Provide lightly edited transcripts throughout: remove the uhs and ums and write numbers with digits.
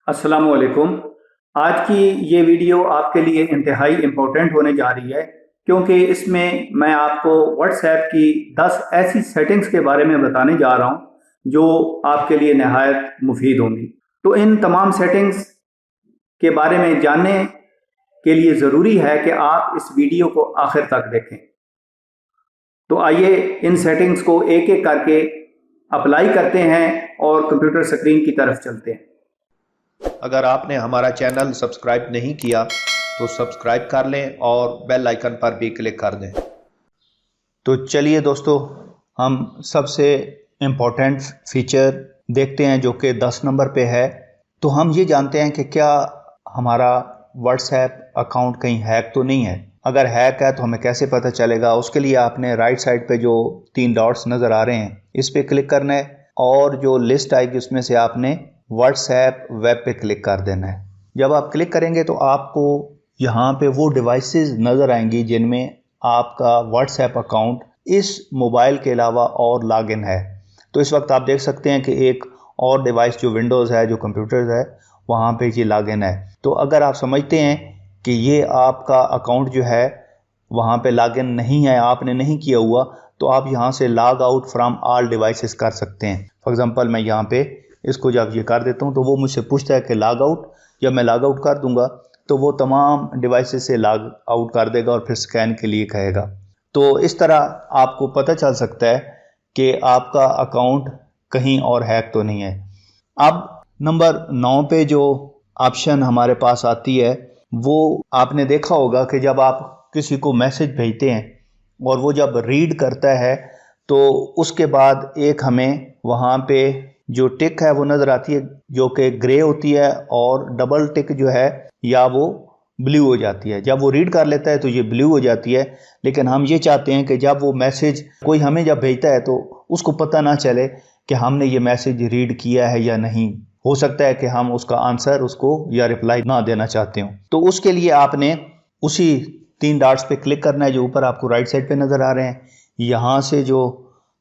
अस्सलाम वालेकुम। आज की ये वीडियो आपके लिए इंतहाई इम्पोर्टेंट होने जा रही है क्योंकि इसमें मैं आपको व्हाट्सएप की 10 ऐसी सेटिंग्स के बारे में बताने जा रहा हूँ जो आपके लिए नहायत मुफीद होंगी। तो इन तमाम सेटिंग्स के बारे में जानने के लिए ज़रूरी है कि आप इस वीडियो को आखिर तक देखें। तो आइए इन सेटिंग्स को एक एक करके अप्लाई करते हैं और कंप्यूटर स्क्रीन की तरफ चलते हैं। अगर आपने हमारा चैनल सब्सक्राइब नहीं किया तो सब्सक्राइब कर लें और बेल आइकन पर भी क्लिक कर दें। तो चलिए दोस्तों, हम सबसे इम्पोर्टेंट फीचर देखते हैं जो कि 10 नंबर पे है। तो हम ये जानते हैं कि क्या हमारा व्हाट्सएप अकाउंट कहीं हैक तो नहीं है। अगर हैक है तो हमें कैसे पता चलेगा। उसके लिए आपने राइट साइड पे जो 3 डॉट्स नज़र आ रहे हैं इस पे क्लिक करना है और जो लिस्ट आएगी उसमें से आपने व्हाट्सएप वेब पे क्लिक कर देना है। जब आप क्लिक करेंगे तो आपको यहाँ पे वो डिवाइसेस नज़र आएंगी जिनमें आपका व्हाट्सएप अकाउंट इस मोबाइल के अलावा और लॉगिन है। तो इस वक्त आप देख सकते हैं कि एक और डिवाइस जो विंडोज़ है, जो कंप्यूटर है, वहाँ पे ये लॉगिन है। तो अगर आप समझते हैं कि ये आपका अकाउंट जो है वहाँ पे लॉगिन नहीं है, आपने नहीं किया हुआ, तो आप यहाँ से log out from all devices कर सकते हैं। फॉर एग्जांपल मैं यहाँ पे इसको जब ये कर देता हूँ तो वो मुझसे पूछता है कि लॉग आउट। जब मैं लॉग आउट कर दूंगा तो वो तमाम डिवाइसेस से लॉग आउट कर देगा और फिर स्कैन के लिए कहेगा। तो इस तरह आपको पता चल सकता है कि आपका अकाउंट कहीं और हैक तो नहीं है। अब नंबर 9 पे जो ऑप्शन हमारे पास आती है वो आपने देखा होगा कि जब आप किसी को मैसेज भेजते हैं और वो जब रीड करता है तो उसके बाद एक हमें वहाँ पे जो टिक है वो नज़र आती है जो कि ग्रे होती है और डबल टिक जो है या वो ब्लू हो जाती है। जब वो रीड कर लेता है तो ये ब्लू हो जाती है। लेकिन हम ये चाहते हैं कि जब वो मैसेज कोई हमें जब भेजता है तो उसको पता ना चले कि हमने ये मैसेज रीड किया है या नहीं। हो सकता है कि हम उसका आंसर उसको या रिप्लाई ना देना चाहते हो। तो उसके लिए आपने उसी 3 डॉट्स पे क्लिक करना है जो ऊपर आपको राइट साइड पे नज़र आ रहे हैं। यहाँ से जो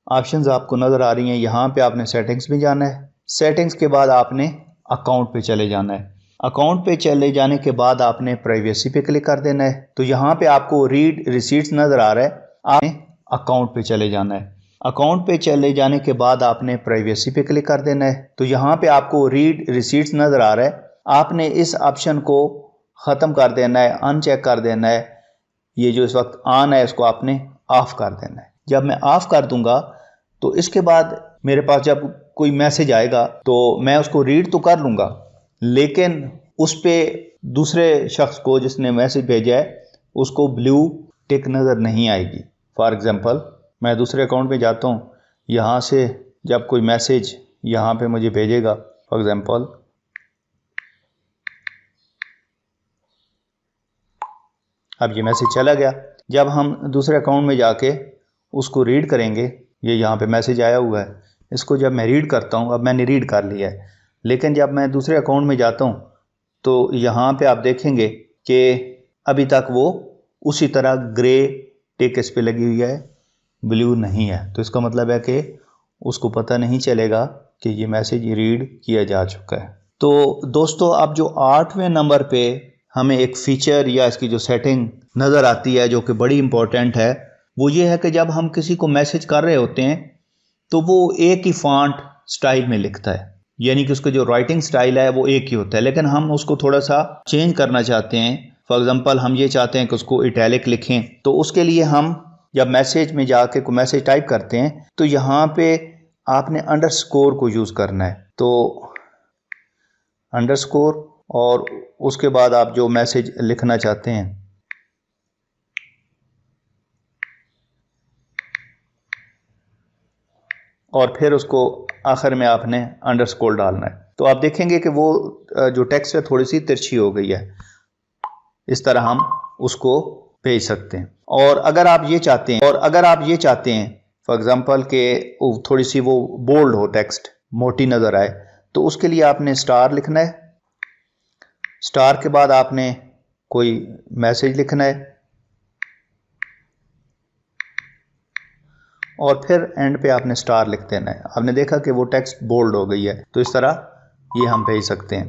ऑप्शंस आपको नज़र आ रही हैं यहाँ पे आपने सेटिंग्स में जाना है। सेटिंग्स के बाद आपने अकाउंट पे चले जाना है। अकाउंट पे चले जाने के बाद आपने प्राइवेसी पे क्लिक कर देना है। तो यहाँ पे आपको रीड रिसीट्स नज़र आ रहा है, आपने अकाउंट पे चले जाना है। अकाउंट पे चले जाने के बाद आपने प्राइवेसी पे क्लिक कर देना है। तो यहाँ पे आपको रीड रिसीट्स नज़र आ रहा है, आपने इस ऑप्शन को ख़त्म कर देना है, अनचेक कर देना है। ये जो इस वक्त ऑन है इसको आपने ऑफ कर देना है। जब मैं ऑफ कर दूंगा तो इसके बाद मेरे पास जब कोई मैसेज आएगा तो मैं उसको रीड तो कर लूँगा, लेकिन उस पर दूसरे शख्स को जिसने मैसेज भेजा है उसको ब्लू टिक नज़र नहीं आएगी। फॉर एग्ज़ाम्पल मैं दूसरे अकाउंट में जाता हूँ, यहाँ से जब कोई मैसेज यहाँ पे मुझे भेजेगा, फॉर एग्ज़ाम्पल अब ये मैसेज चला गया। जब हम दूसरे अकाउंट में जाके उसको रीड करेंगे, ये यहाँ पे मैसेज आया हुआ है, इसको जब मैं रीड करता हूँ, अब मैंने रीड कर लिया है, लेकिन जब मैं दूसरे अकाउंट में जाता हूँ तो यहाँ पे आप देखेंगे कि अभी तक वो उसी तरह ग्रे टिक इस पे लगी हुई है, ब्लू नहीं है। तो इसका मतलब है कि उसको पता नहीं चलेगा कि ये मैसेज रीड किया जा चुका है। तो दोस्तों, अब जो 8वें नंबर पे हमें एक फीचर या इसकी जो सेटिंग नज़र आती है जो कि बड़ी इंपॉर्टेंट है, वो ये है कि जब हम किसी को मैसेज कर रहे होते हैं तो वो एक ही फॉन्ट स्टाइल में लिखता है, यानी कि उसका जो राइटिंग स्टाइल है वो एक ही होता है, लेकिन हम उसको थोड़ा सा चेंज करना चाहते हैं। फॉर एग्जांपल हम ये चाहते हैं कि उसको इटैलिक लिखें, तो उसके लिए हम जब मैसेज में जाके कोई मैसेज टाइप करते हैं तो यहाँ पे आपने अंडरस्कोर को यूज़ करना है। तो अंडरस्कोर और उसके बाद आप जो मैसेज लिखना चाहते हैं और फिर उसको आखिर में आपने अंडरस्कोर डालना है। तो आप देखेंगे कि वो जो टेक्स्ट है थोड़ी सी तिरछी हो गई है। इस तरह हम उसको भेज सकते हैं। और अगर आप ये चाहते हैं फॉर एग्जांपल कि थोड़ी सी वो बोल्ड हो, टेक्स्ट मोटी नज़र आए, तो उसके लिए आपने स्टार लिखना है। स्टार के बाद आपने कोई मैसेज लिखना है और फिर एंड पे आपने स्टार लिख देना है। आपने देखा कि वो टेक्स्ट बोल्ड हो गई है। तो इस तरह ये हम भेज सकते हैं।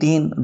3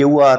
QR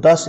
10